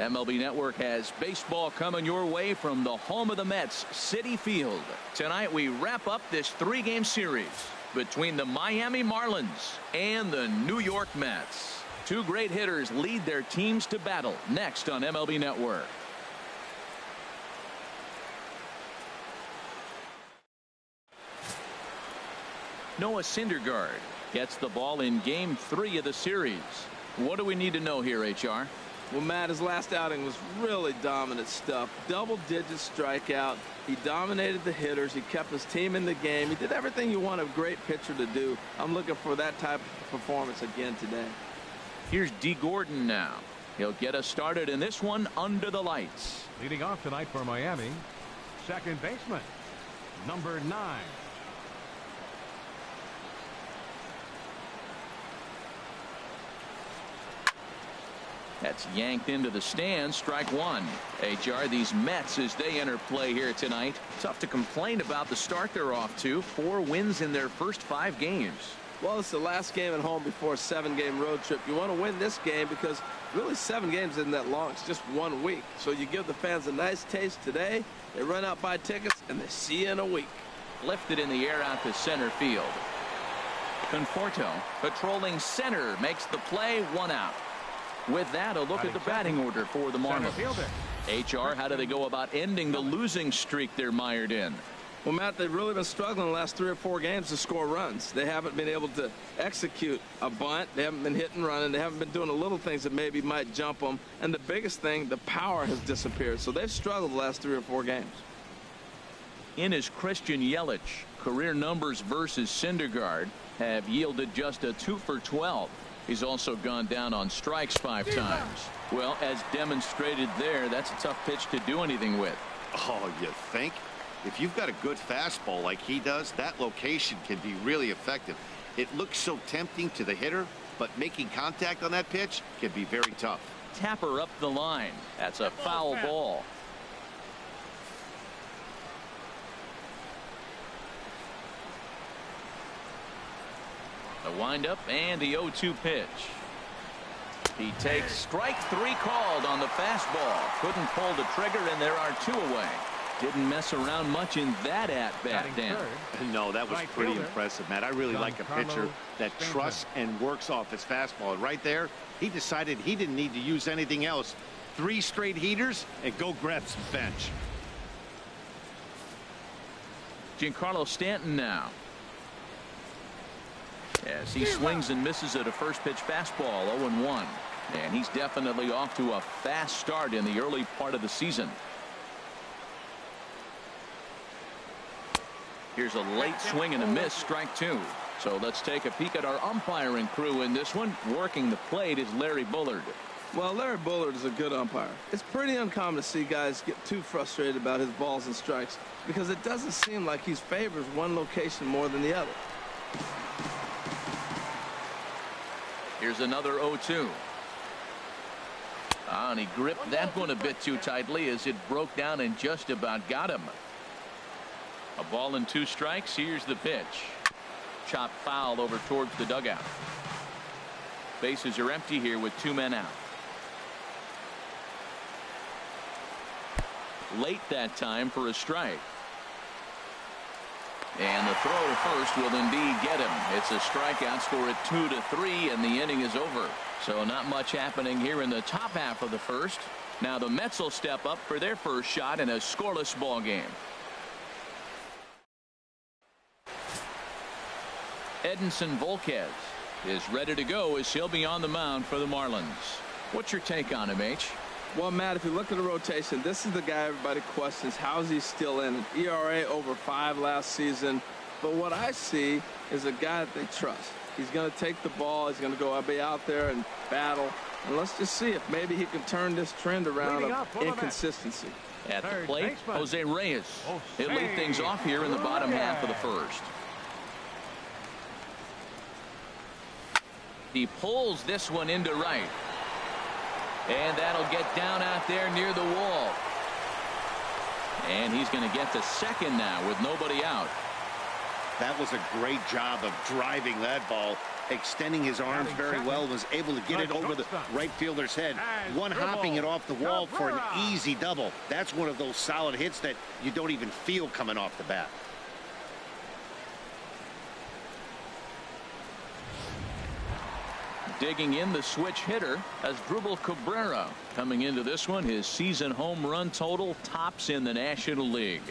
MLB Network has baseball coming your way from the home of the Mets, Citi Field. Tonight we wrap up this three-game series between the Miami Marlins and the New York Mets. Two great hitters lead their teams to battle next on MLB Network. Noah Syndergaard gets the ball in Game 3 of the series. What do we need to know here, HR? Well, Matt, his last outing was really dominant stuff. Double-digit strikeout. He dominated the hitters. He kept his team in the game. He did everything you want a great pitcher to do. I'm looking for that type of performance again today. Here's D. Gordon now. He'll get us started in this one under the lights. Leading off tonight for Miami, second baseman, number 9. That's yanked into the stands. Strike one. HR, these Mets as they enter play here tonight. Tough to complain about the start they're off to. 4 wins in their first 5 games. Well, it's the last game at home before a 7-game road trip. You want to win this game because really 7 games isn't that long. It's just 1 week. So you give the fans a nice taste today. They run out, buy tickets, and they see you in a week. Lifted in the air out to center field. Conforto patrolling center makes the play. 1 out. With that, a look at the batting order for the Marlins. HR, how do they go about ending the losing streak they're mired in? Well, Matt, they've really been struggling the last 3 or 4 games to score runs. They haven't been able to execute a bunt. They haven't been hitting, running. They haven't been doing the little things that maybe might jump them. And the biggest thing, the power has disappeared. So they've struggled the last 3 or 4 games. In is Christian Yelich. Career numbers versus Syndergaard have yielded just a 2 for 12. He's also gone down on strikes 5 times. Well, as demonstrated there, that's a tough pitch to do anything with. Oh, you think? If you've got a good fastball like he does, that location can be really effective. It looks so tempting to the hitter, but making contact on that pitch can be very tough. Tapper up the line. That's a foul ball. The windup and the 0-2 pitch. He takes strike 3 called on the fastball. Couldn't pull the trigger, and there are 2 away. Didn't mess around much in that at-bat, Dan. No, that was pretty impressive, Matt. I really like a pitcher that trusts and works off his fastball. And right there, he decided he didn't need to use anything else. 3 straight heaters and go grab some bench. Giancarlo Stanton now. As he swings and misses at a first pitch fastball. 0-1. And he's definitely off to a fast start in the early part of the season. Here's a late swing and a miss. Strike 2. So let's take a peek at our umpiring crew in this one. Working the plate is Larry Bullard. Well, Larry Bullard is a good umpire. It's pretty uncommon to see guys get too frustrated about his balls and strikes because it doesn't seem like he favors one location more than the other. Here's another 0-2. And he gripped that one a bit too tightly as it broke down and just about got him. A ball and 2 strikes. Here's the pitch. Chopped foul over towards the dugout. Bases are empty here with 2 men out. Late that time for a strike. And the throw to first will indeed get him. It's a strikeout. Score at 2-3, and the inning is over. So not much happening here in the top half of the first. Now the Mets will step up for their first shot in a scoreless ball game. Edinson Volquez is ready to go as he'll be on the mound for the Marlins. What's your take on him, H? Well, Matt, if you look at the rotation, this is the guy everybody questions. How is he still in it? ERA over 5 last season. But what I see is a guy that they trust. He's going to take the ball. He's going to go be out there and battle. And let's just see if maybe he can turn this trend around of inconsistency. At the plate, Jose Reyes. He'll lead things off here in the bottom half of the first. He pulls this one into right. And that'll get down out there near the wall. And he's going to get to second now with nobody out. That was a great job of driving that ball, extending his arms very well, was able to get it over the right fielder's head, one-hopping it off the wall for an easy double. That's one of those solid hits that you don't even feel coming off the bat. Digging in, the switch hitter as Drupal Cabrera. Coming into this one, his season home run total tops in the National League.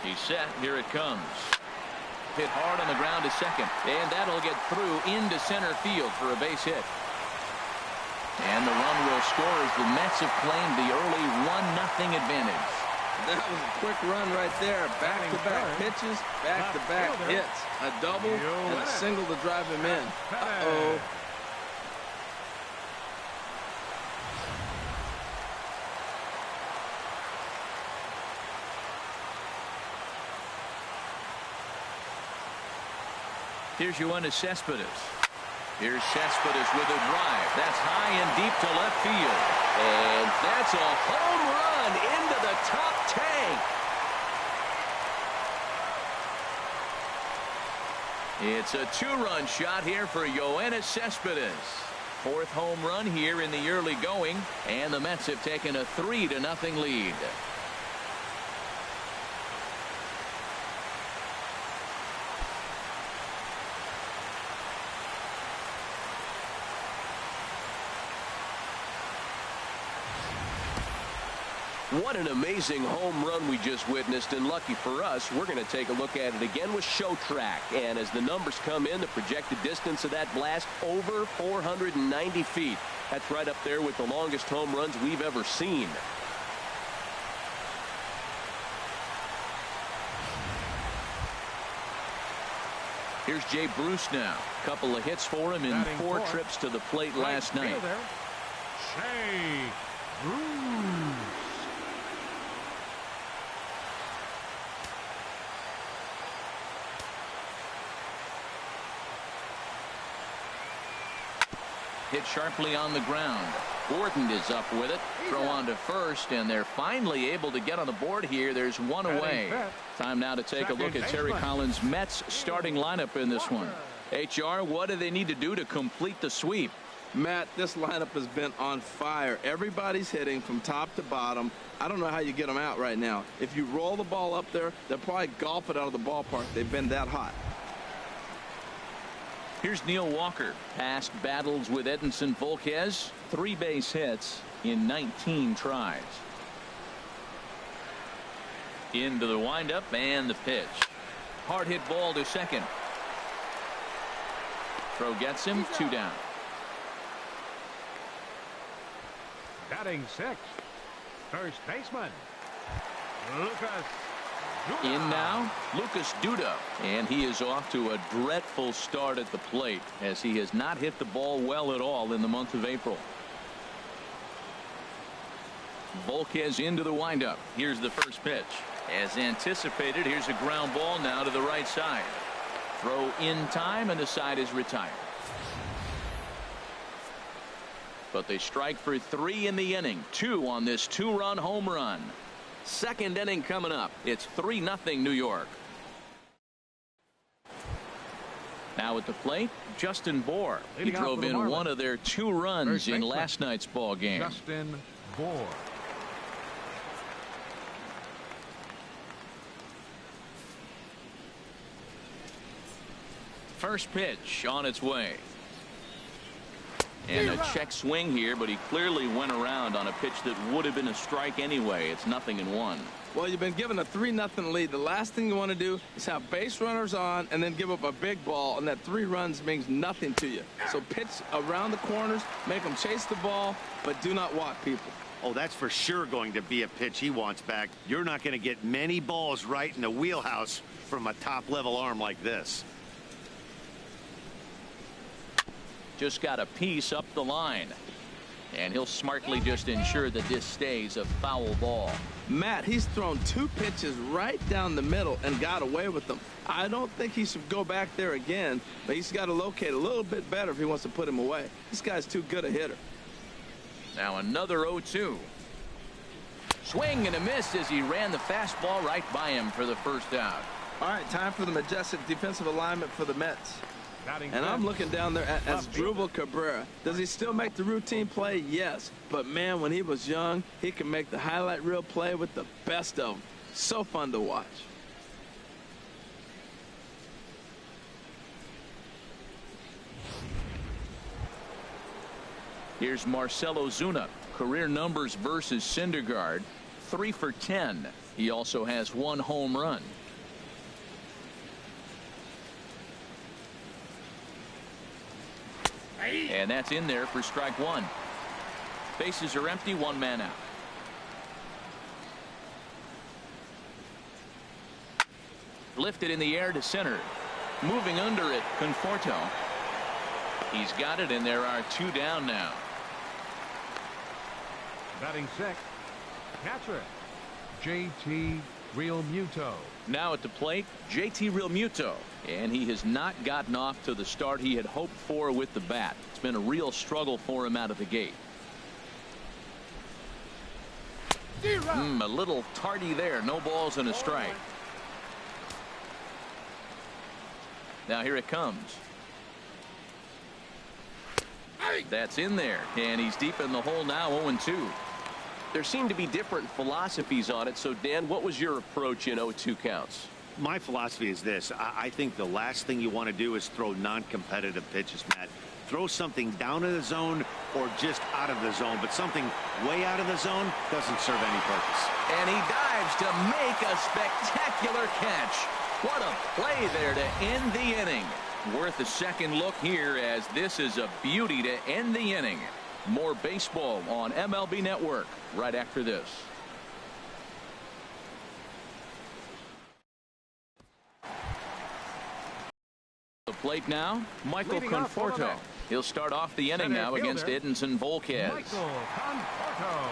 He's set. Here it comes. Hit hard on the ground to second, and that'll get through into center field for a base hit. And the run will score as the Mets have claimed the early 1-0 advantage. That was a quick run right there. Back-to-back pitches, back-to-back hits. A double and a single to drive him in. Uh-oh. Here's Yoenis Cespedes. Here's Cespedes with a drive. That's high and deep to left field. And that's a home run into the top tank. It's a two-run shot here for Yoenis Cespedes. Fourth home run here in the early going, and the Mets have taken a 3-0 lead. What an amazing home run we just witnessed, and lucky for us, we're going to take a look at it again with Show Track. And as the numbers come in, the projected distance of that blast over 490 feet. That's right up there with the longest home runs we've ever seen. Here's Jay Bruce now. Couple of hits for him in 4 trips to the plate last night. Jay Bruce. Hit sharply on the ground. Gordon is up with it. Throw on to first, and they're finally able to get on the board here. There's one away. Time now to take a look at Terry Collins' Mets starting lineup in this one. HR, what do they need to do to complete the sweep? Matt, this lineup has been on fire. Everybody's hitting from top to bottom. I don't know how you get them out right now. If you roll the ball up there, they'll probably golf it out of the ballpark. They've been that hot. Here's Neil Walker. Past battles with Edinson Volquez. 3 base hits in 19 tries. Into the windup and the pitch. Hard hit ball to second. Throw gets him. 2 down. Batting 6th, first baseman, Lucas. In now, Lucas Duda, and he is off to a dreadful start at the plate as he has not hit the ball well at all in the month of April. Volquez into the windup. Here's the first pitch. As anticipated, here's a ground ball now to the right side. Throw in time, and the side is retired. But they strike for 3 in the inning. 2 on this 2-run home run. Second inning coming up. It's 3-0 New York. Now at the plate, Justin Bour. He drove in one of their 2 runs in last night's ball game. Justin Bour. First pitch on its way. And a check swing here, but he clearly went around on a pitch that would have been a strike anyway. It's 0-1. Well, you've been given a 3-0 lead. The last thing you want to do is have base runners on and then give up a big ball, and that 3 runs means nothing to you. So pitch around the corners, make them chase the ball, but do not walk people. Oh, that's for sure going to be a pitch he wants back. You're not going to get many balls right in the wheelhouse from a top-level arm like this. Just got a piece up the line. And he'll smartly just ensure that this stays a foul ball. Matt, he's thrown 2 pitches right down the middle and got away with them. I don't think he should go back there again, but he's got to locate a little bit better if he wants to put him away. This guy's too good a hitter. Now another 0-2. Swing and a miss as he ran the fastball right by him for the first out. All right, time for the majestic defensive alignment for the Mets. And I'm looking down there at Asdrubal Cabrera. Does he still make the routine play? Yes. But, man, when he was young, he could make the highlight reel play with the best of them. So fun to watch. Here's Marcell Ozuna. Career numbers versus Syndergaard. 3 for 10. He also has 1 home run. And that's in there for strike 1. Bases are empty, 1 man out. Lifted in the air to center. Moving under it, Conforto. He's got it, and there are 2 down now. Batting 6th, catcher, JT Realmuto. Now at the plate, JT Realmuto. And he has not gotten off to the start he had hoped for with the bat. It's been a real struggle for him out of the gate. A little tardy there. No balls and a strike. Now here it comes. That's in there. And he's deep in the hole now, 0-2. There seem to be different philosophies on it. So, Dan, what was your approach in 0-2 counts? My philosophy is this. I think the last thing you want to do is throw non-competitive pitches, Matt. Throw something down in the zone or just out of the zone, but something way out of the zone doesn't serve any purpose. And he dives to make a spectacular catch. What a play there to end the inning. Worth a second look here, as this is a beauty to end the inning. More baseball on MLB Network right after this. The plate now, Michael Conforto. He'll start off the inning now against Edinson Volquez. Michael Conforto.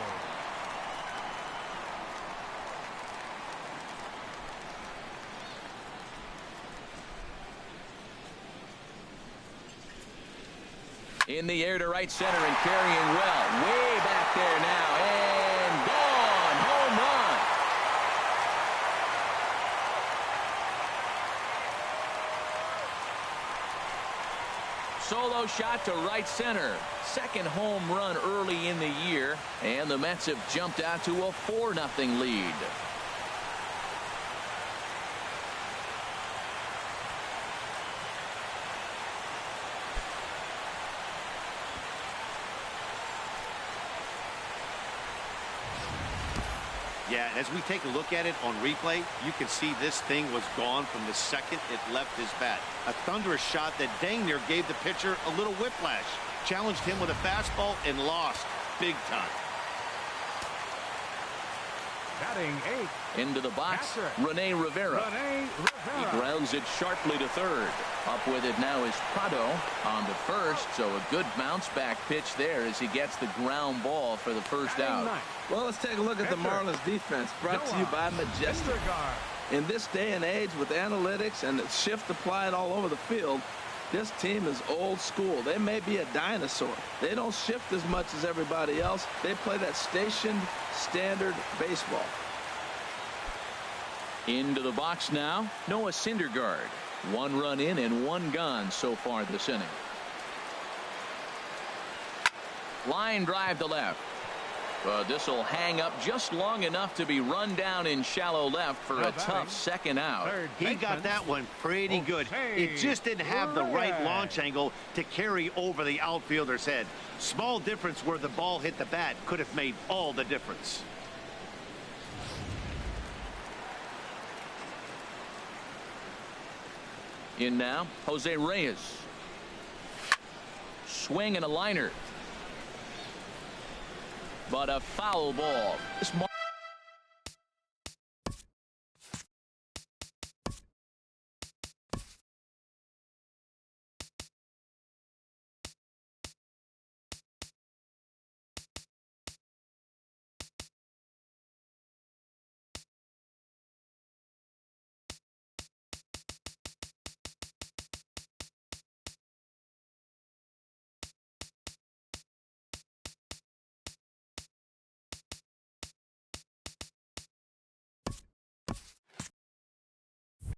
In the air to right center and carrying well. Way back there now. And gone. Home run. Solo shot to right center. Second home run early in the year. And the Mets have jumped out to a 4-0 lead. Yeah, as we take a look at it on replay, you can see this thing was gone from the second it left his bat. A thunderous shot that dang near gave the pitcher a little whiplash. Challenged him with a fastball and lost big time. Batting 8th. Into the box, Catcher. Rene Rivera. He grounds it sharply to third. Up with it now is Prado on to first, so a good bounce back pitch there as he gets the ground ball for the first out. Well, let's take a look at the Marlins defense, brought to you by Majestic. Syndergaard. In this day and age with analytics and the shift applied all over the field, this team is old school. They may be a dinosaur. They don't shift as much as everybody else. They play that stationed standard baseball. Into the box now, Noah Syndergaard. 1 run in and 1 gone so far this inning. Line drive to left. This will hang up just long enough to be run down in shallow left for a tough second out. He got that one pretty good. It just didn't have the right launch angle to carry over the outfielder's head. Small difference where the ball hit the bat could have made all the difference. In now, Jose Reyes. Swing and a liner. But a foul ball. This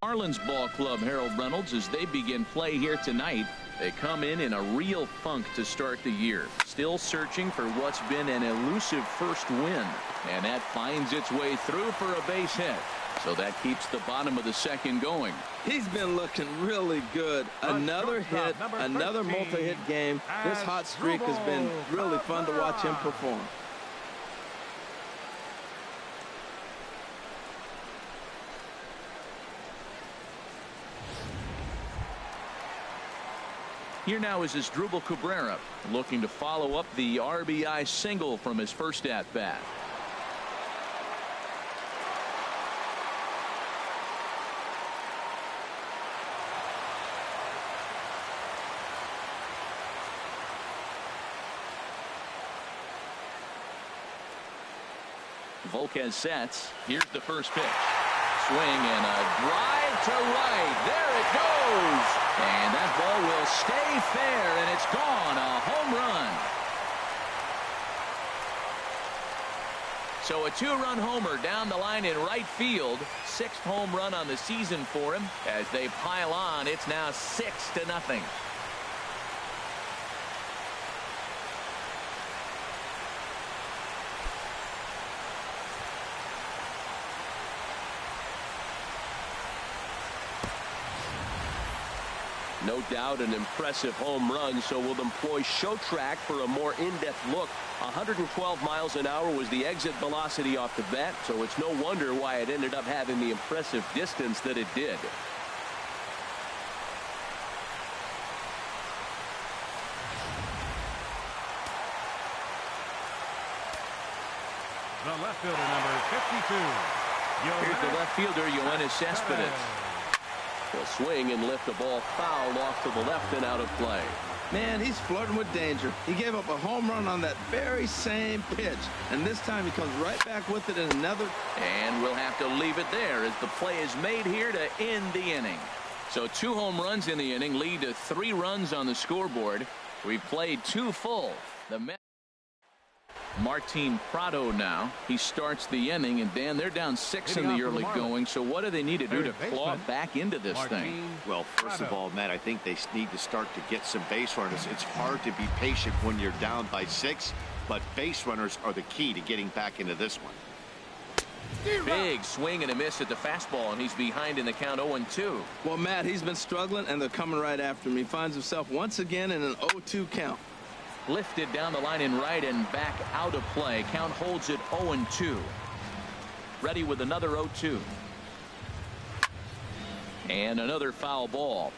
Marlins ball club, Harold Reynolds, as they begin play here tonight. They come in a real funk to start the year. Still searching for what's been an elusive first win. And that finds its way through for a base hit. So that keeps the bottom of the second going. He's been looking really good. Another hit, another multi-hit game. This hot streak has been really fun to watch him perform. Here now is Asdrubal Cabrera, looking to follow up the RBI single from his first at-bat. Volquez sets. Here's the first pitch. Swing and a drive to right. There it goes. And that ball will stay fair, and it's gone. A home run. So a two-run homer down the line in right field. Sixth home run on the season for him. As they pile on, it's now 6-0. No doubt an impressive home run, so we'll employ Show Track for a more in-depth look. 112 miles an hour was the exit velocity off the bat, so it's no wonder why it ended up having the impressive distance that it did. The left fielder, number 52. Here's the left fielder, Yoenis Cespedes. He'll swing and lift the ball foul off to the left and out of play. Man, he's flirting with danger. He gave up a home run on that very same pitch, and this time he comes right back with it in another. And we'll have to leave it there as the play is made here to end the inning. So 2 home runs in the inning lead to 3 runs on the scoreboard. We've played 2 full. The Mets. Martin Prado now. He starts the inning, and Dan, they're down 6 in the early going. So what do they need to do to claw back into this thing? Well, first of all, Matt, I think they need to start to get some base runners. It's hard to be patient when you're down by 6, but base runners are the key to getting back into this one. Big swing and a miss at the fastball, and he's behind in the count 0-2. Well, Matt, he's been struggling, and they're coming right after him. He finds himself once again in an 0-2 count. Lifted down the line in right and back out of play. Count holds it 0-2. Ready with another 0-2. And another foul ball.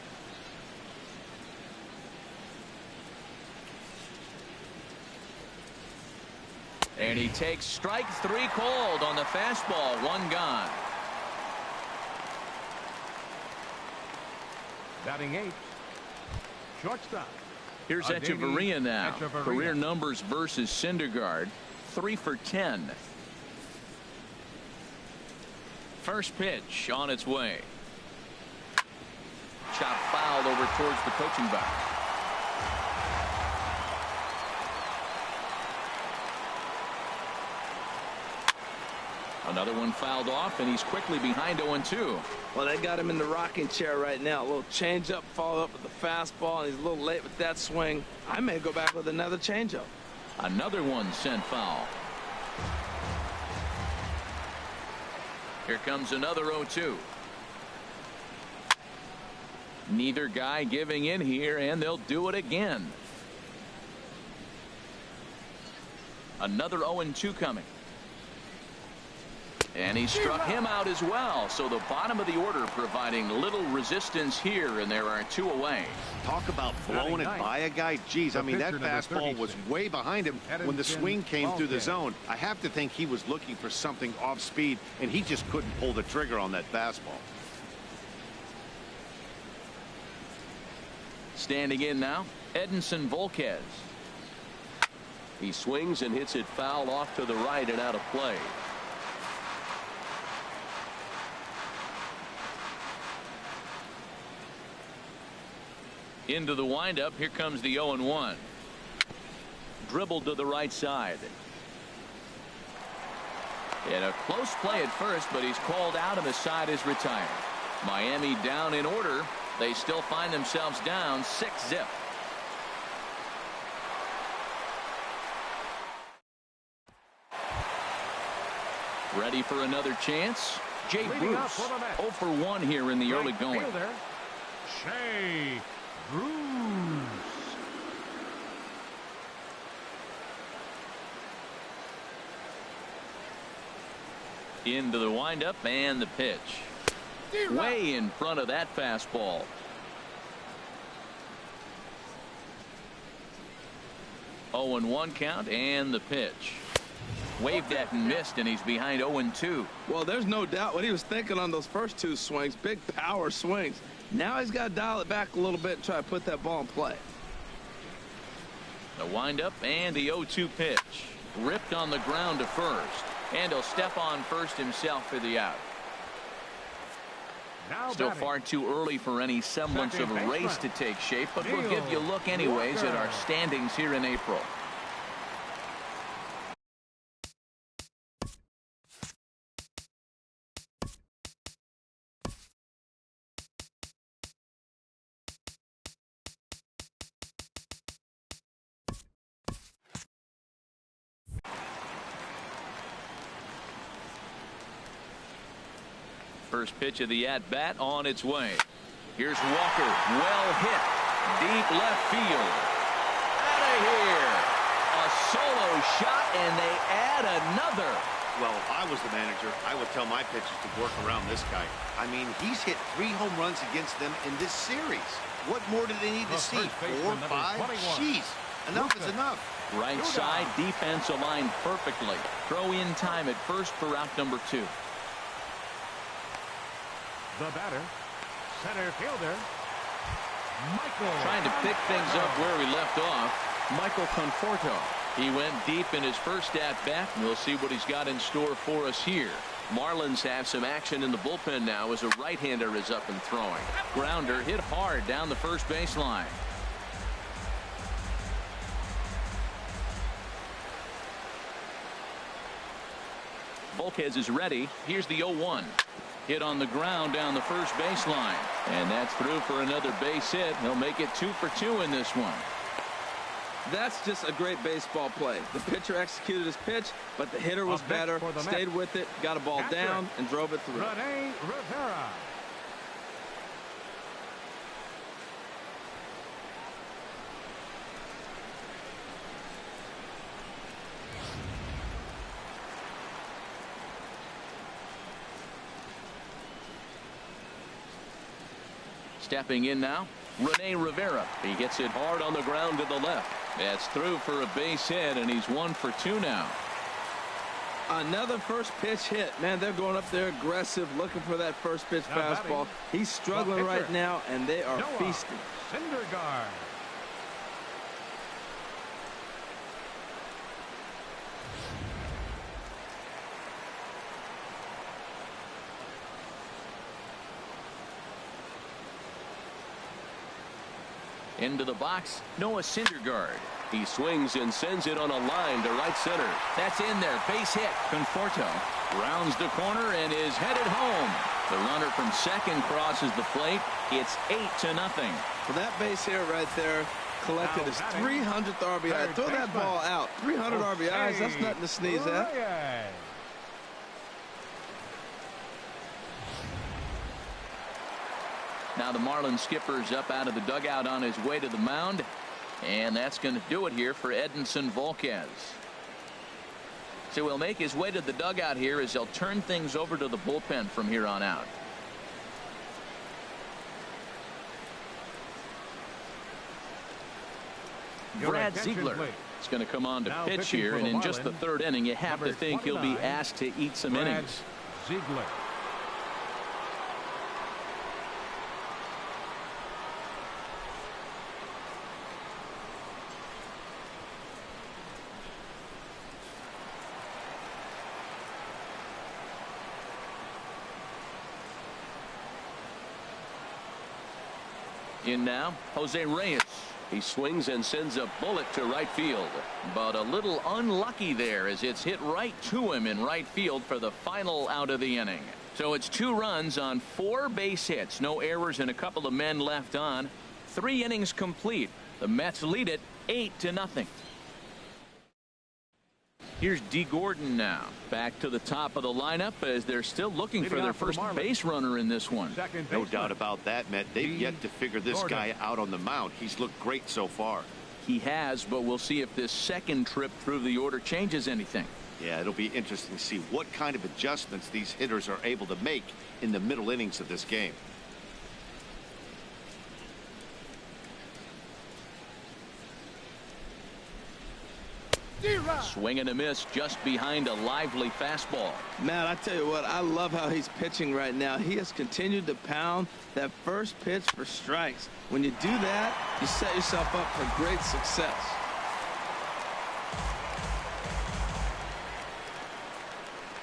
And he takes strike 3 called on the fastball. 1 gone. Batting 8. Shortstop. Here's Echeverria now. Career numbers versus Syndergaard. 3 for 10. First pitch on its way. Shot fouled over towards the coaching box. Another one fouled off, and he's quickly behind 0-2. Well, they got him in the rocking chair right now. A little changeup, follow up with the fastball, and he's a little late with that swing. I may go back with another changeup. Another one sent foul. Here comes another 0-2. Neither guy giving in here, and they'll do it again. Another 0-2 coming. And he struck him out as well. So the bottom of the order providing little resistance here, and there are 2 away. Talk about blowing it by a guy. Geez, I mean, that fastball was way behind him when the swing came through the zone. I have to think he was looking for something off speed, and he just couldn't pull the trigger on that fastball. Standing in now, Edinson Volquez. He swings and hits it foul off to the right and out of play. Into the windup. Here comes the 0-1. Dribbled to the right side. And a close play at first, but he's called out and the side is retired. Miami down in order. They still find themselves down 6-0. Ready for another chance. Jay Bruce 0 for 1 here in the early going. Jay Bruce. Into the windup and the pitch. Way in front of that fastball. Oh, 0-1 count and the pitch. Waved at and missed, and he's behind 0-2. Well, there's no doubt what he was thinking on those first two swings. Big power swings. Now he's got to dial it back a little bit and try to put that ball in play. The windup and the 0-2 pitch. Ripped on the ground to first. And he'll step on first himself for the out. Still far too early for any semblance of a race to take shape, but we'll give you a look anyways at our standings here in April. First pitch of the at-bat on its way. Here's Walker. Well hit. Deep left field. Out of here. A solo shot, and they add another. Well, if I was the manager, I would tell my pitchers to work around this guy. I mean, he's hit 3 home runs against them in this series. What more do they need to see? 4, 5? Jeez. Enough is enough. Right side defense aligned perfectly. Throw in time at first for out number 2. The batter, center fielder, Michael. Trying to pick things up where we left off. Michael Conforto. He went deep in his first at-bat. We'll see what he's got in store for us here. Marlins have some action in the bullpen now as a right-hander is up and throwing. Grounder hit hard down the first baseline. Volquez is ready. Here's the 0-1. Hit on the ground down the first baseline. And that's through for another base hit. He'll make it 2 for 2 in this one. That's just a great baseball play. The pitcher executed his pitch, but the hitter was better, stayed with it, got a ball down, and drove it through. Rene Rivera. Stepping in now, Rene Rivera. He gets it hard on the ground to the left. That's through for a base hit, and he's 1 for 2 now. Another first pitch hit. Man, they're going up there aggressive, looking for that first pitch fastball. He's struggling right now, and they are feasting. Syndergaard. Into the box, Noah Syndergaard. He swings and sends it on a line to right center. That's in there. Base hit. Conforto rounds the corner and is headed home. The runner from second crosses the plate. It's 8-0. Well, that base hit right there collected his 300th RBI. Throw that ball out. 300 RBIs, that's nothing to sneeze at. Now the Marlins skipper's up out of the dugout on his way to the mound. And that's going to do it here for Edinson Volquez. So he'll make his way to the dugout here as they'll turn things over to the bullpen from here on out. Brad Ziegler is going to come on to pitch here, and in just the 3rd inning you have to think he'll be asked to eat some innings. Ziegler. In now, Jose Reyes. He swings and sends a bullet to right field, but a little unlucky there as it's hit right to him in right field for the final out of the inning. So it's 2 runs on 4 base hits, no errors, and a couple of men left on. 3 innings complete. The Mets lead it 8-0. Here's D. Gordon now. Back to the top of the lineup as they're still looking for their first base runner in this one. No doubt about that, Matt. They've yet to figure this guy out on the mound. He's looked great so far. He has, but we'll see if this second trip through the order changes anything. Yeah, it'll be interesting to see what kind of adjustments these hitters are able to make in the middle innings of this game. Swing and a miss just behind a lively fastball. Matt, I tell you what, I love how he's pitching right now. He has continued to pound that first pitch for strikes. When you do that, you set yourself up for great success.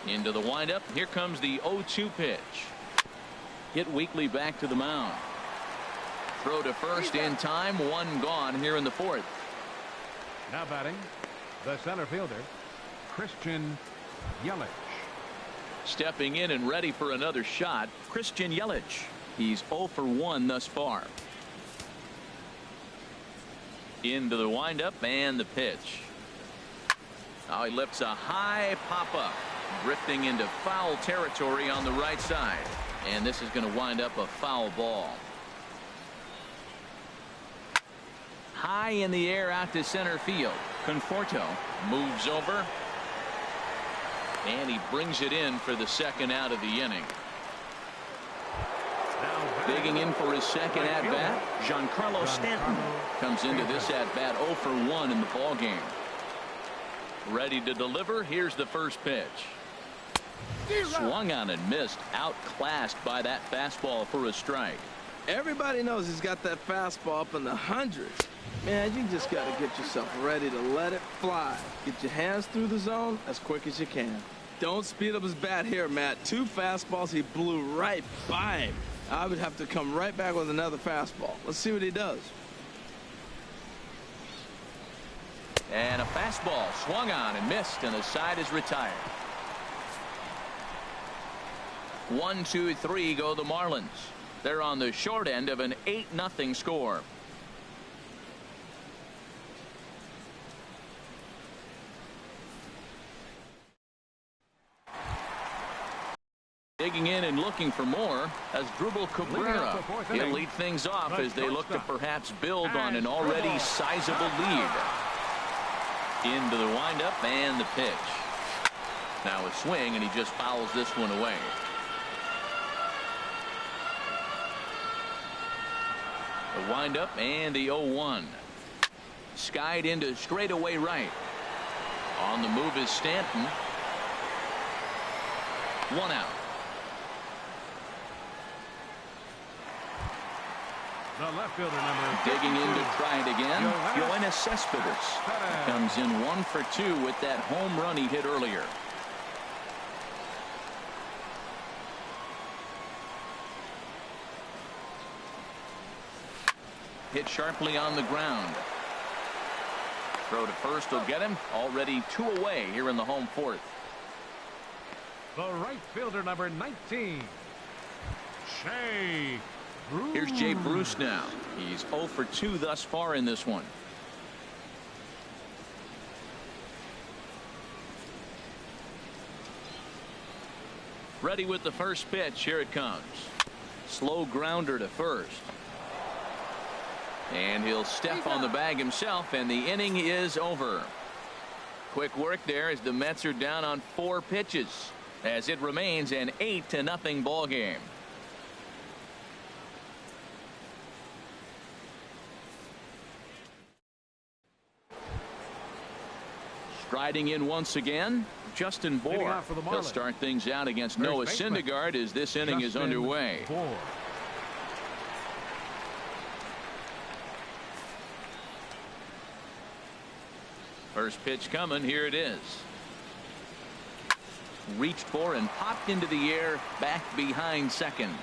Into the windup. Here comes the 0-2 pitch. Hit weakly back to the mound. Throw to first in time. 1 gone here in the 4th. Now batting, the center fielder, Christian Yelich. Stepping in and ready for another shot, Christian Yelich. He's 0 for 1 thus far. Into the windup and the pitch. Now he lifts a high pop-up. Drifting into foul territory on the right side. And this is going to wind up a foul ball. High in the air out to center field. Conforto moves over. And he brings it in for the second out of the inning. Digging in for his second at-bat, Giancarlo Stanton comes into this at-bat 0 for 1 in the ballgame. Ready to deliver. Here's the first pitch. Swung on and missed. Outclassed by that fastball for a strike. Everybody knows he's got that fastball up in the hundreds. Man, you just got to get yourself ready to let it fly. Get your hands through the zone as quick as you can. Don't speed up his bat here, Matt. 2 fastballs, he blew right by him. I would have to come right back with another fastball. Let's see what he does. And a fastball swung on and missed, and the side is retired. 1, 2, 3 go the Marlins. They're on the short end of an 8-0 score. Digging in and looking for more as Drupal Cabrera. He'll lead things off as they look to perhaps build on an already sizable lead. Into the windup and the pitch. Now a swing, and he just fouls this one away. The windup and the 0-1. Skied into straightaway right. On the move is Stanton. 1 out. The left fielder number Digging in to try it again. Yoenis Cespedes comes in 1 for 2 with that home run he hit earlier. Hit sharply on the ground. Throw to first will get him. Already 2 away here in the home 4th. The right fielder number 19, Shea Bruce. Here's Jay Bruce now. He's 0 for 2 thus far in this one. Ready with the first pitch. Here it comes. Slow grounder to first. And he'll step on the bag himself, and the inning is over. Quick work there as the Mets are down on 4 pitches as it remains an 8-0 ball game. Striding in once again, Justin Bour. He'll start things out against Noah Syndergaard as this inning is underway. First pitch coming. Here it is. Reached for and popped into the air back behind second.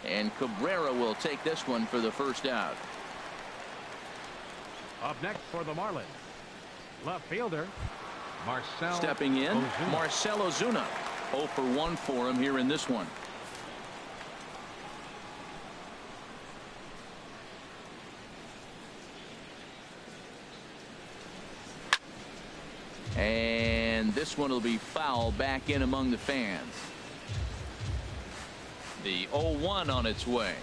And Cabrera will take this one for the first out. Up next for the Marlins, left fielder Stepping in, Marcell Ozuna. 0 for 1 for him here in this one. And this one will be foul back in among the fans. The 0-1 on its way.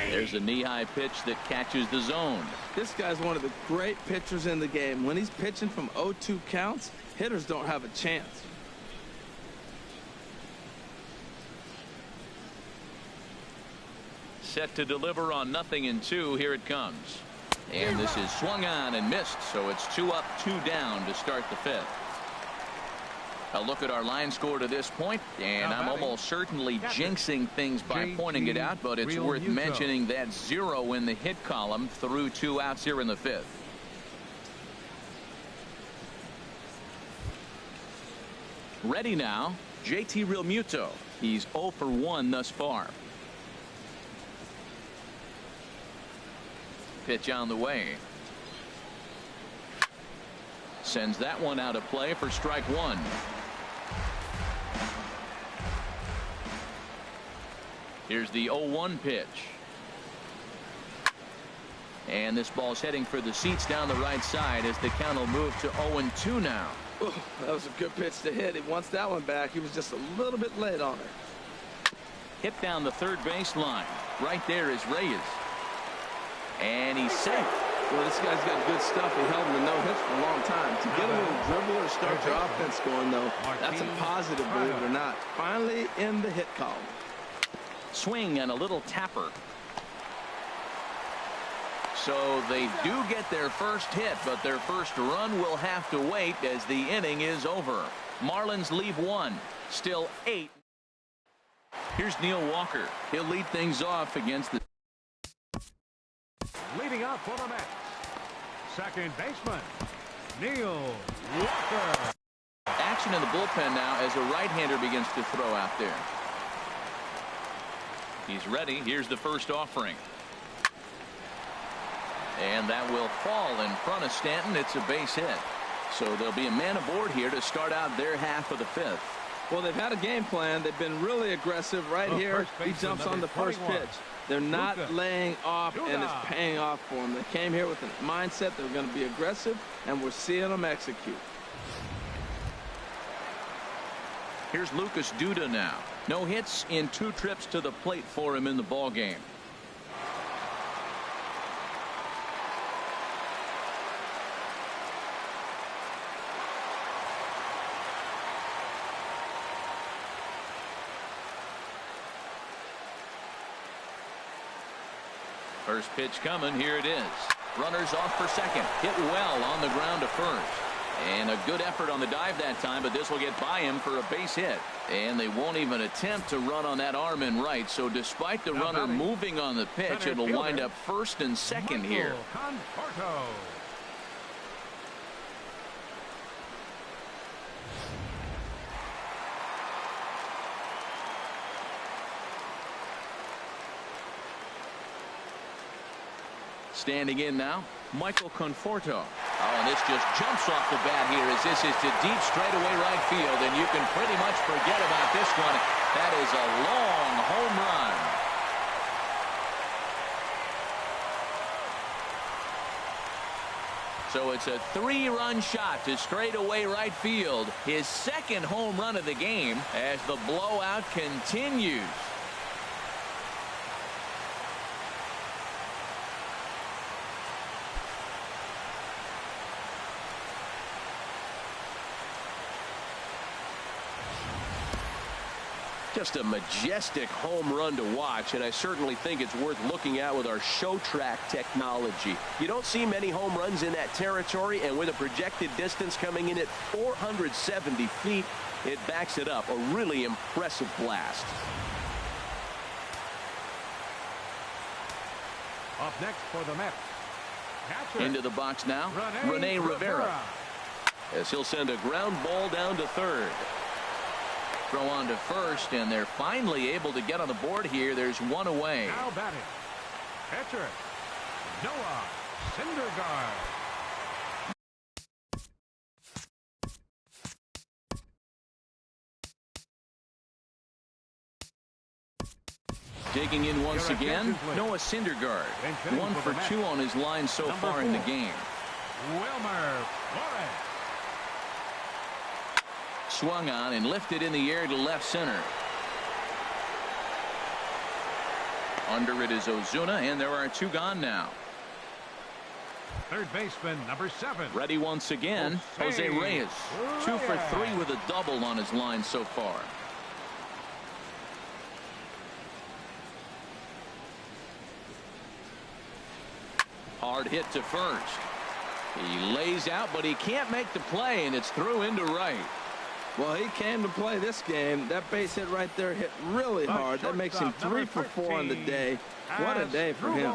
There's a knee-high pitch that catches the zone. This guy's one of the great pitchers in the game. When he's pitching from 0-2 counts, hitters don't have a chance. Set to deliver on 0-2. Here it comes. And this is swung on and missed, so it's 2 up, 2 down to start the 5th. A look at our line score to this point, and I'm almost certainly jinxing things by pointing it out, but it's worth mentioning that 0 in the hit column through 2 outs here in the 5th. Ready now, JT Realmuto. He's 0 for 1 thus far. Pitch on the way. Sends that one out of play for strike 1. Here's the 0-1 pitch. And this ball's heading for the seats down the right side as the count will move to 0-2 now. Ooh, that was a good pitch to hit. He wants that one back. He was just a little bit late on it. Hit down the third baseline. Right there is Reyes. And he's safe. Well, this guy's got good stuff. He held him to no hits for a long time. To get a little dribble or start your offense going, though, that's a positive, believe it or not. Finally in the hit column. Swing and a little tapper. So they do get their first hit, but their first run will have to wait as the inning is over. Marlins leave 1. Still 8. Here's Neil Walker. He'll lead things off against the Leading up for the Mets, second baseman, Neil Walker. Action in the bullpen now as a right-hander begins to throw out there. He's ready. Here's the first offering. And that will fall in front of Stanton. It's a base hit. So there'll be a man aboard here to start out their half of the 5th. Well, they've had a game plan. They've been really aggressive. Right here, he jumps on the first pitch. They're not laying off, and it's paying off for them. They came here with a mindset they're going to be aggressive, and we're seeing them execute. Here's Lucas Duda now. No hits in 2 trips to the plate for him in the ball game. First pitch coming. Here it is. Runners off for second. Hit well on the ground to first. And a good effort on the dive that time, but this will get by him for a base hit. And they won't even attempt to run on that arm in right. So despite the runner moving on the pitch, it'll wind up first and second here. Standing in now, Michael Conforto. Oh, and this just jumps off the bat here as this is to deep straightaway right field, and you can pretty much forget about this one. That is a long home run. So it's a 3-run shot to straightaway right field. His second home run of the game as the blowout continues. Just a majestic home run to watch, and I certainly think it's worth looking at with our show track technology. You don't see many home runs in that territory, and with a projected distance coming in at 470 feet, it backs it up. A really impressive blast. Up next for the Mets, into the box now, Rene Rivera. As he'll send a ground ball down to third. Throw on to first, and they're finally able to get on the board here. There's one away. Now batting, pitcher, Syndergaard. Digging in once again, Noah Syndergaard. 1 for 2 on his line so far in the game. Wilmer Flores. Swung on and lifted in the air to left center. Under it is Ozuna, and there are 2 gone now. Third baseman, number 7. Ready once again, Jose Reyes. 2 for 3 with a double on his line so far. Hard hit to first. He lays out, but he can't make the play, and it's through into right. Well, he came to play this game. That base hit right there hit really hard. That makes him 3 for 4 on the day. What a day for him.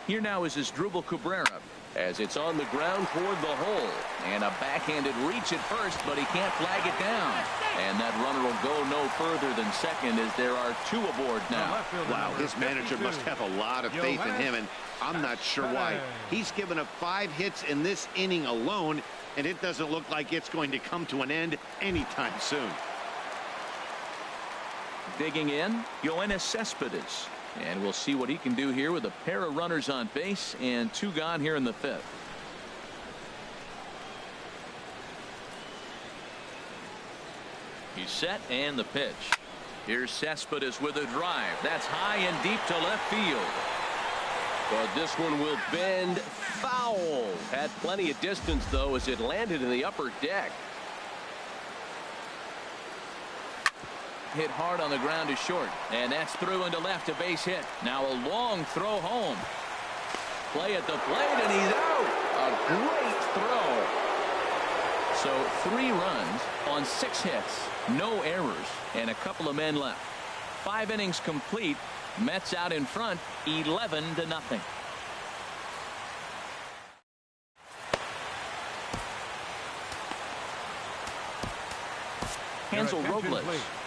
Here now is Asdrubal Cabrera as it's on the ground toward the hole, and a backhanded reach at first, but he can't flag it down, and that runner will go no further than second as there are 2 aboard now. Wow, his manager must have a lot of faith in him, and I'm not sure why. He's given up 5 hits in this inning alone, and it doesn't look like it's going to come to an end anytime soon. Digging in, Yoenis Cespedes. And we'll see what he can do here with a pair of runners on base and 2 gone here in the 5th. He's set, and the pitch. Here's Cespedes with a drive. That's high and deep to left field. But this one will bend foul. Had plenty of distance, though, as it landed in the upper deck. Hit hard on the ground is short, and that's through into left, a base hit. Now a long throw home. Play at the plate, and he's out. A great throw. So 3 runs on 6 hits, no errors, and a couple of men left. 5 innings complete. Mets out in front, 11-0. Hansel Robles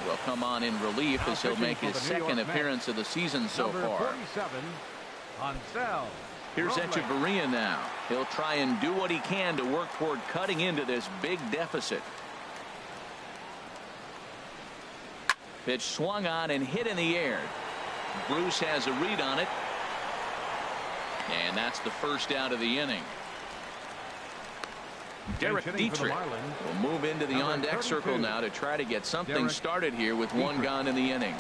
will come on in relief as he'll make his 2nd appearance of the season so far. Here's Echeverria now. He'll try and do what he can to work toward cutting into this big deficit. Pitch swung on and hit in the air. Bruce has a read on it. And that's the first out of the inning. Derek Dietrich will move into the on-deck circle now to try to get something started here with 1 gone in the inning.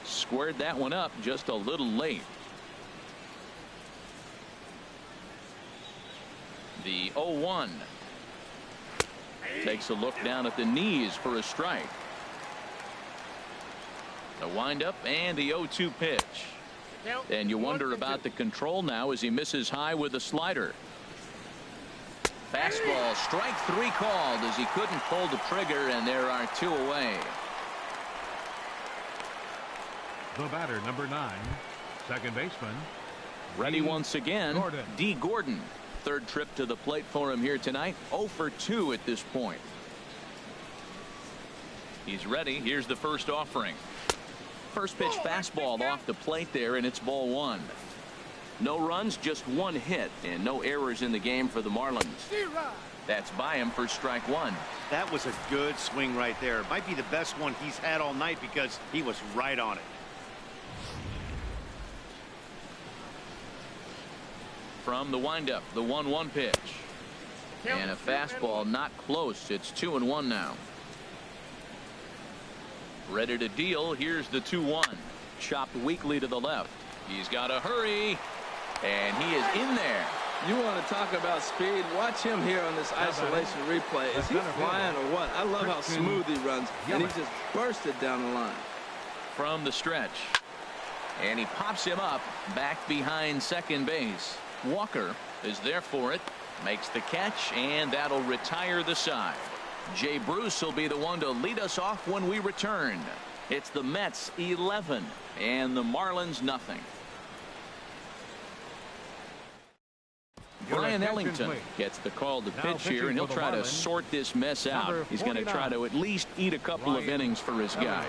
Squared that one up just a little late. The 0-1. Takes a look down at the knees for a strike. The windup and the 0-2 pitch. And you wonder about the control now as he misses high with the slider. Fastball, strike 3 called as he couldn't pull the trigger, and there are 2 away. The batter, number 9, second baseman. Ready once again, D. Gordon. 3rd trip to the plate for him here tonight. 0 for 2 at this point. He's ready. Here's the first offering. First pitch fastball off the plate there, and it's ball 1. No runs, just 1 hit, and no errors in the game for the Marlins. That's by him for strike 1. That was a good swing right there. Might be the best one he's had all night because he was right on it. From the windup, the 1-1 pitch. And a fastball not close. It's 2-1 now. Ready to deal. Here's the 2-1. Chopped weakly to the left. He's got to hurry. And he is in there. You want to talk about speed? Watch him here on this isolation replay. Is he flying or what? I love how smooth he runs. And he just bursted down the line. From the stretch. And he pops him up back behind second base. Walker is there for it. Makes the catch, and that'll retire the side. Jay Bruce will be the one to lead us off when we return. It's the Mets 11 and the Marlins nothing. Brian Ellington gets the call to pitch here, and he'll try to sort this mess out. He's going to try to at least eat a couple of innings for his guys.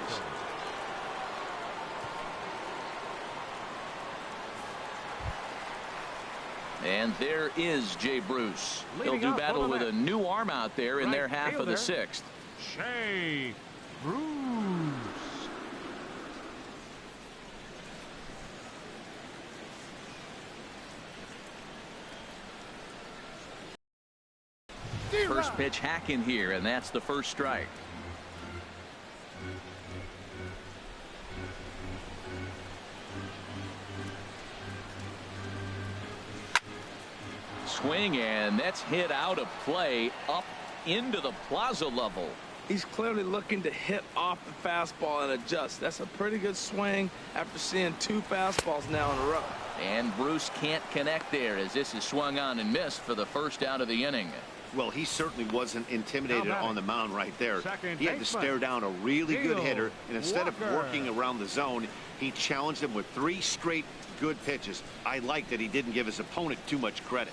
And there is Jay Bruce. He'll do battle with a new arm out there in their half of the sixth. Jay Bruce. First pitch hack in here, and that's the first strike. Swing, and that's hit out of play up into the plaza level. He's clearly looking to hit off the fastball and adjust. That's a pretty good swing after seeing 2 fastballs now in a row. And Bruce can't connect there as this is swung on and missed for the first out of the inning. Well, he certainly wasn't intimidated on the mound right there. He had to stare down a really good hitter, and instead of working around the zone, he challenged him with 3 straight good pitches. I like that he didn't give his opponent too much credit.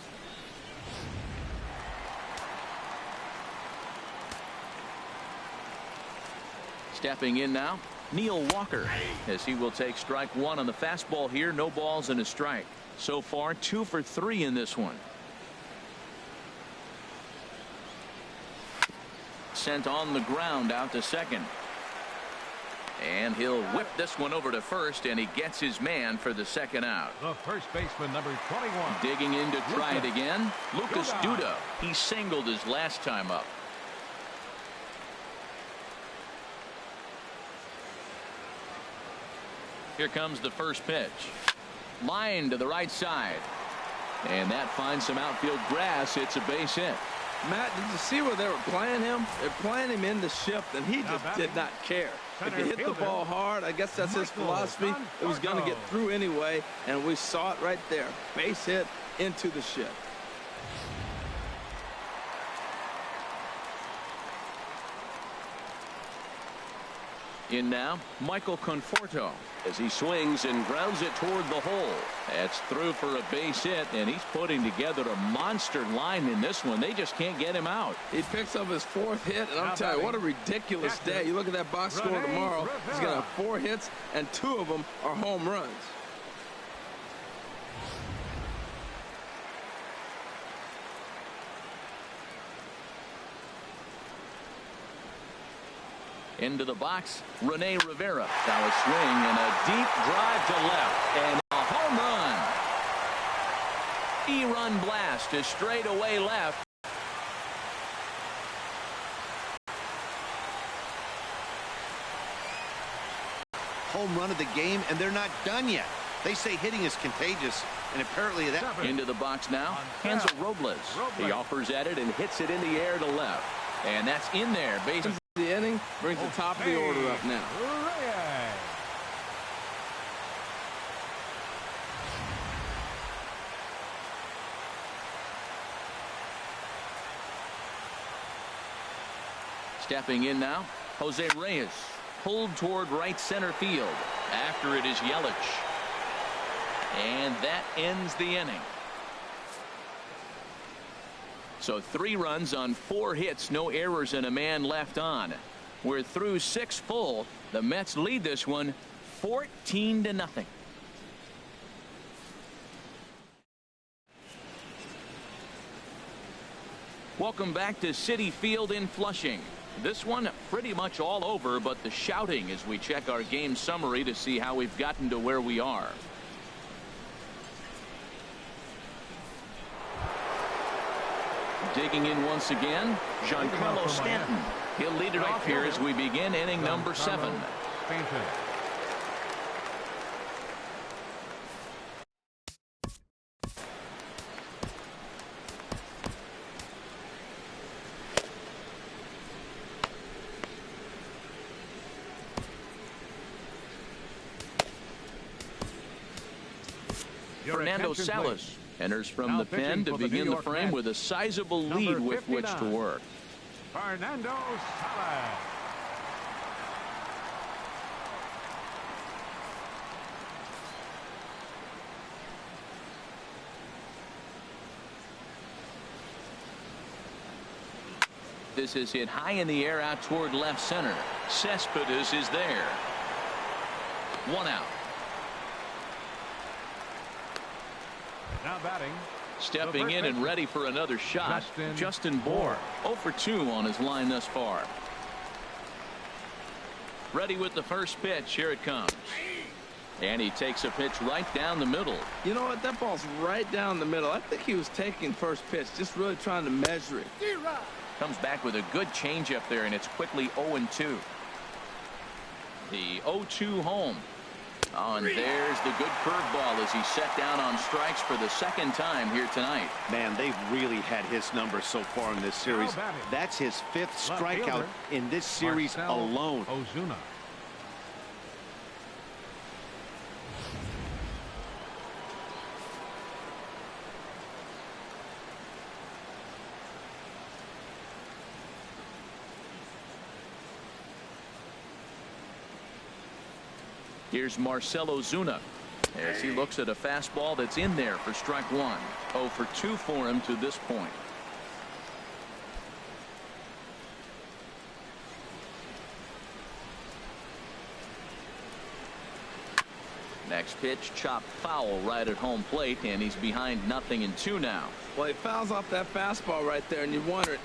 Stepping in now, Neil Walker, as he will take strike 1 on the fastball here. No balls and a strike. So far 2 for 3 in this one. Sent on the ground out to second. And he'll whip this one over to first, and he gets his man for the second out. The first baseman, number 21. Digging in to try it again, Lucas Duda. He singled his last time up. Here comes the first pitch. Line to the right side. And that finds some outfield grass. It's a base hit. Matt, did you see where they were playing him? They're playing him in the shift, and he just did not care. If you hit the ball hard, I guess that's his philosophy. It was going to get through anyway, and we saw it right there. Base hit into the shift. In now, Michael Conforto, as he swings and grounds it toward the hole. That's through for a base hit, and he's putting together a monster line in this one. They just can't get him out. He picks up his 4th hit, and I'm telling you, what a ridiculous day. You look at that box score tomorrow, he's going to have 4 hits, and 2 of them are home runs. Into the box, Rene Rivera. Now a swing and a deep drive to left, and a home run. E-run blast to straightaway left. Home run of the game, and they're not done yet. They say hitting is contagious, and apparently that. Into the box now, Hansel Robles. He offers at it and hits it in the air to left, and that's in there. Base. The inning brings the top of the order up now. Stepping in now, Jose Reyes, pulled toward right center field. After it is Yelich, and that ends the inning. So 3 runs on 4 hits, no errors, and a man left on. We're through 6 full. The Mets lead this one 14-0. Welcome back to Citi Field in Flushing. This one pretty much all over, but the shouting as we check our game summary to see how we've gotten to where we are. Digging in once again, Giancarlo Stanton. He'll lead it off here as we begin inning number 7. Fernando Salas enters from the pen to begin the frame with a sizable lead with which to work. Fernando Salas. This is hit high in the air out toward left center. Cespedes is there. 1 out. Now batting. Stepping in and ready for another shot. Justin Bour. 0 for 2 on his line thus far. Ready with the first pitch. Here it comes. And he takes a pitch right down the middle. You know what? That ball's right down the middle. I think he was taking first pitch, just really trying to measure it. Comes back with a good changeup there, and it's quickly 0-2. The 0-2 home. Oh, and there's the good curveball as he set down on strikes for the second time here tonight. Man, they've really had his number so far in this series. That's his 5th strikeout in this series alone. Ozuna. Here's Marcell Ozuna as he looks at a fastball that's in there for strike 1. 0 for 2 for him to this point. Next pitch chopped foul right at home plate, and he's behind 0-2 now. Well, he fouls off that fastball right there, and you wonder.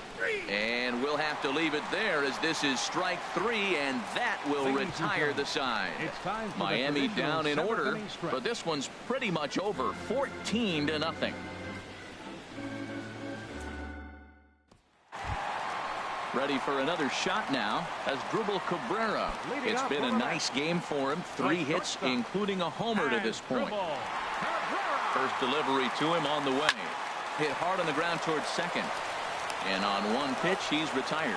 And we'll have to leave it there as this is strike 3, and that will retire the side. Miami down in order, but this one's pretty much over. 14-0. Ready for another shot now as Dribble Cabrera. It's been a nice game for him. 3 hits, including a homer to this point. First delivery to him on the way. Hit hard on the ground towards second. And on one pitch, he's retired.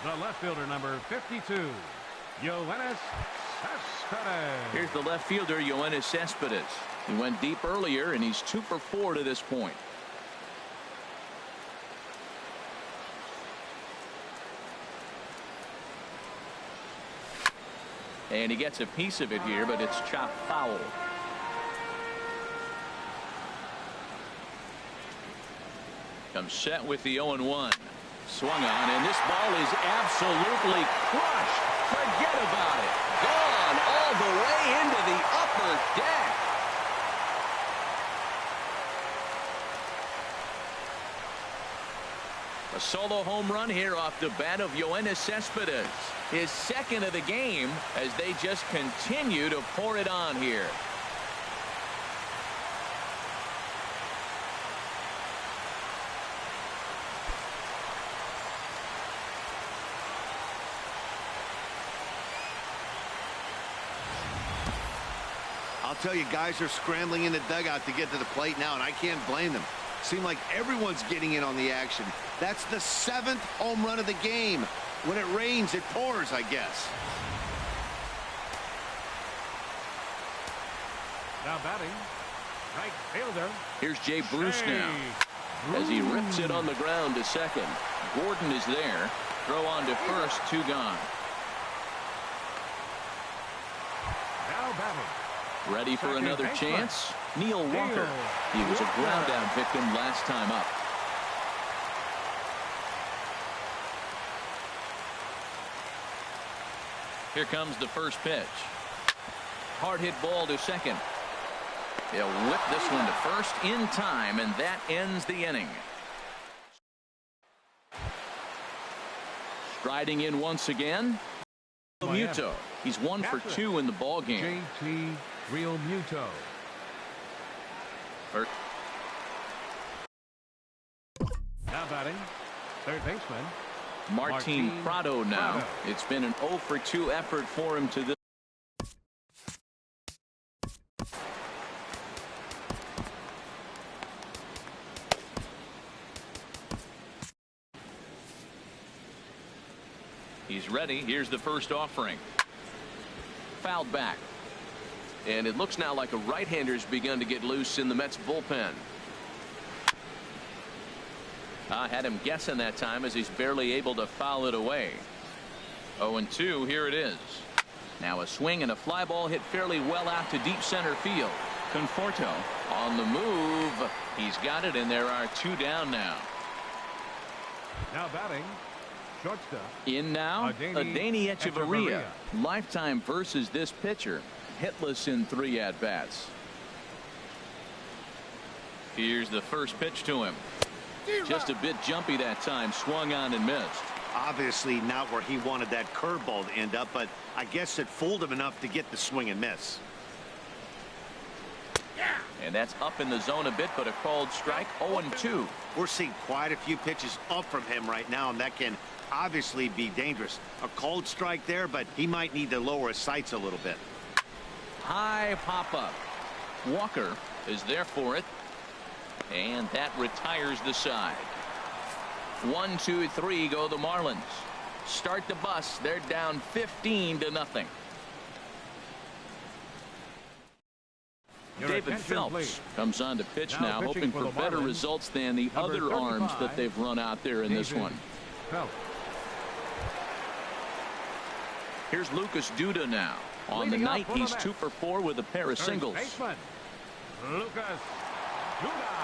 The left fielder, number 52, Yoenis Cespedes. Here's the left fielder, Yoenis Cespedes. He went deep earlier, and he's 2 for 4 to this point. And he gets a piece of it here, but it's chopped foul. Comes set with the 0-1. Swung on, and this ball is absolutely crushed. Forget about it. Gone all the way into the upper deck. A solo home run here off the bat of Yoenis Cespedes. His second of the game as they just continue to pour it on here. I'll tell you, guys are scrambling in the dugout to get to the plate now, and I can't blame them. Seems like everyone's getting in on the action. That's the 7th home run of the game. When it rains, it pours, I guess. Now batting, right fielder. Here's Jay Bruce now as he rips it on the ground to second. Gordon is there. Throw on to first, 2 gone. Now batting. Ready for another chance? Neil Walker. He was a ground out victim last time up. Here comes the first pitch. Hard hit ball to second. They'll whip this one to first in time, and that ends the inning. Striding in once again, Muto. He's 1 for 2 in the ball game. JT Real Muto. Now batting, third baseman Martin Prado now. It's been an 0 for 2 effort for him to this. He's ready. Here's the first offering. Fouled back. And it looks now like a right-hander's begun to get loose in the Mets bullpen. I had him guessing that time as he's barely able to foul it away. 0-2, here it is. Now a swing and a fly ball hit fairly well out to deep center field. Conforto on the move. He's got it, and there are 2 down now. Now batting, shortstop. In now, Adeiny Echeverria. Lifetime versus this pitcher. Hitless in 3 at-bats. Here's the first pitch to him. Just a bit jumpy that time. Swung on and missed. Obviously not where he wanted that curveball to end up, but I guess it fooled him enough to get the swing and miss. And that's up in the zone a bit, but a called strike. 0-2. We're seeing quite a few pitches up from him right now, and that can obviously be dangerous. A called strike there, but he might need to lower his sights a little bit. High pop up. Walker is there for it. And that retires the side. 1, 2, 3 go the Marlins. Start the bus. They're down 15-0. David Phelps comes on to pitch now, hoping for better results than the other arms that they've run out there in this one. Here's Lucas Duda now. On the night, he's 2 for 4 with a pair of singles. Lucas Duda.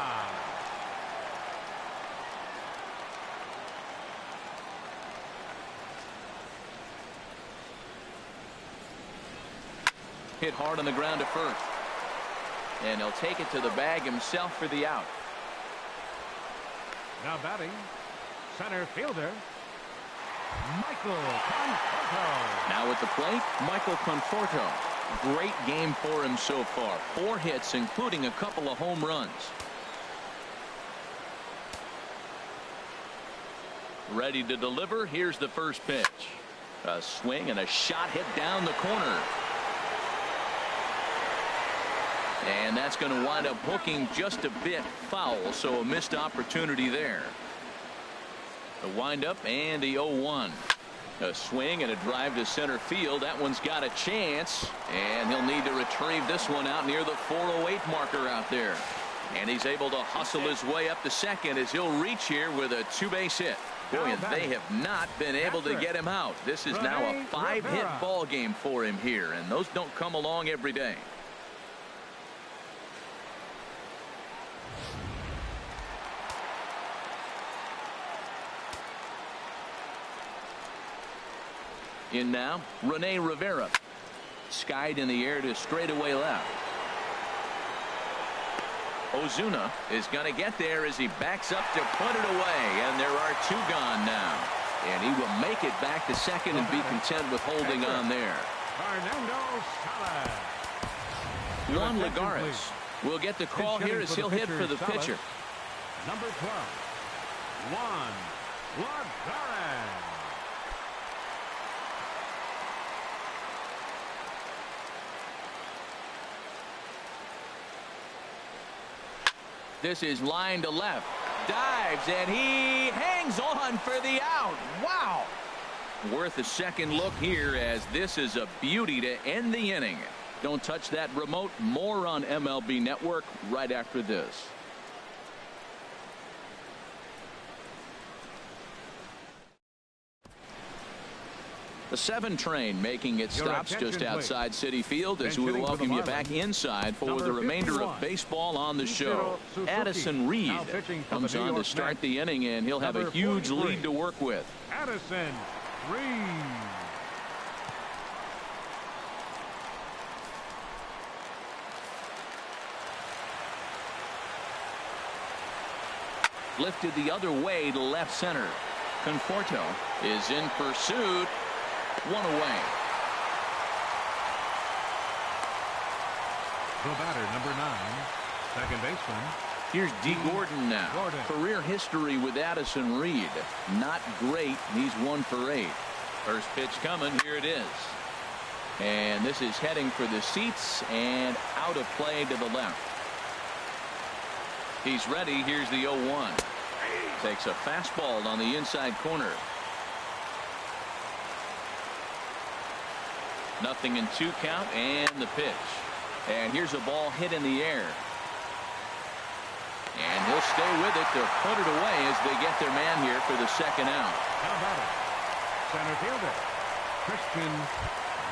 Hit hard on the ground to first. And he'll take it to the bag himself for the out. Now batting, center fielder, Michael Conforto. Now at the plate, Michael Conforto. Great game for him so far. 4 hits, including a couple of home runs. Ready to deliver. Here's the first pitch. A swing and a shot hit down the corner. And that's going to wind up hooking just a bit foul, so a missed opportunity there. The windup and the 0-1. A swing and a drive to center field. That one's got a chance, and he'll need to retrieve this one out near the 408 marker out there. And he's able to hustle his way up to second as he'll reach here with a 2-base hit. Boy, and they have not been able to get him out. This is now a 5-hit ball game for him here, and those don't come along every day. In now, Rene Rivera. Skied in the air to straightaway left. Ozuna is going to get there as he backs up to put it away, and there are 2 gone now. And he will make it back to second and be content with holding on there. Juan Lagares will get the call here as he'll hit for the pitcher. Number 12, Juan Lagares. This is line to left. Dives, and he hangs on for the out. Wow. Worth a second look here, as this is a beauty to end the inning. Don't touch that remote. More on MLB Network right after this. The 7 train making its stops just outside Citi Field as we welcome you back inside for the remainder of baseball on the show. Addison Reed comes on to start the inning, and he'll have a huge lead to work with. Addison Reed. Lifted the other way to left center. Conforto is in pursuit. 1 away. The batter, number 9, second baseman. Here's D. Gordon now. Career history with Addison Reed. Not great. He's 1 for 8. First pitch coming. Here it is. And this is heading for the seats and out of play to the left. He's ready. Here's the 0-1. Takes a fastball on the inside corner. 0-2 count, and the pitch. And here's a ball hit in the air. And he'll stay with it to put it away as they get their man here for the second out. How about it? Center fielder, Christian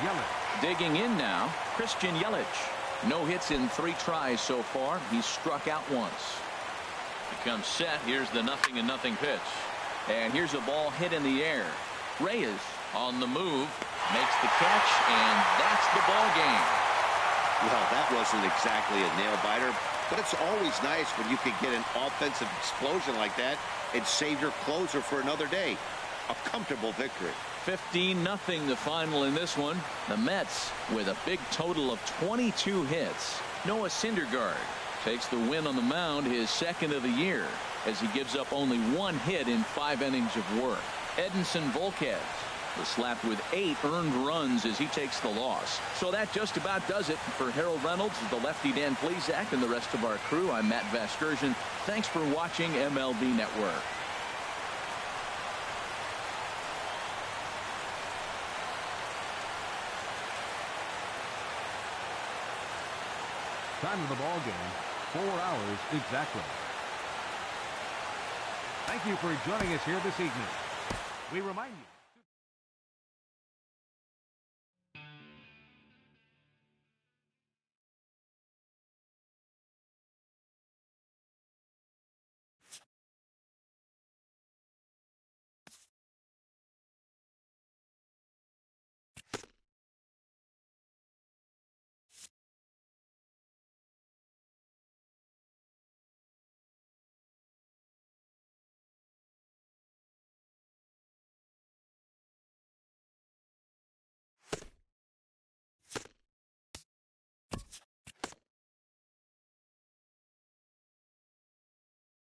Yelich. Digging in now, Christian Yelich. No hits in 3 tries so far. He's struck out once. He comes set. Here's the 0-0 pitch. And here's a ball hit in the air. Reyes on the move, makes the catch, and that's the ball game. Well, that wasn't exactly a nail-biter, but it's always nice when you can get an offensive explosion like that and save your closer for another day. A comfortable victory. 15-0 the final in this one. The Mets with a big total of 22 hits. Noah Syndergaard takes the win on the mound, his second of the year, as he gives up only 1 hit in 5 innings of work. Edinson Volquez was slapped with 8 earned runs as he takes the loss. So that just about does it for Harold Reynolds, the lefty Dan Plesac, and the rest of our crew. I'm Matt Vasgersian. Thanks for watching MLB Network. Time of the ball game, 4 hours exactly. Thank you for joining us here this evening. We remind you.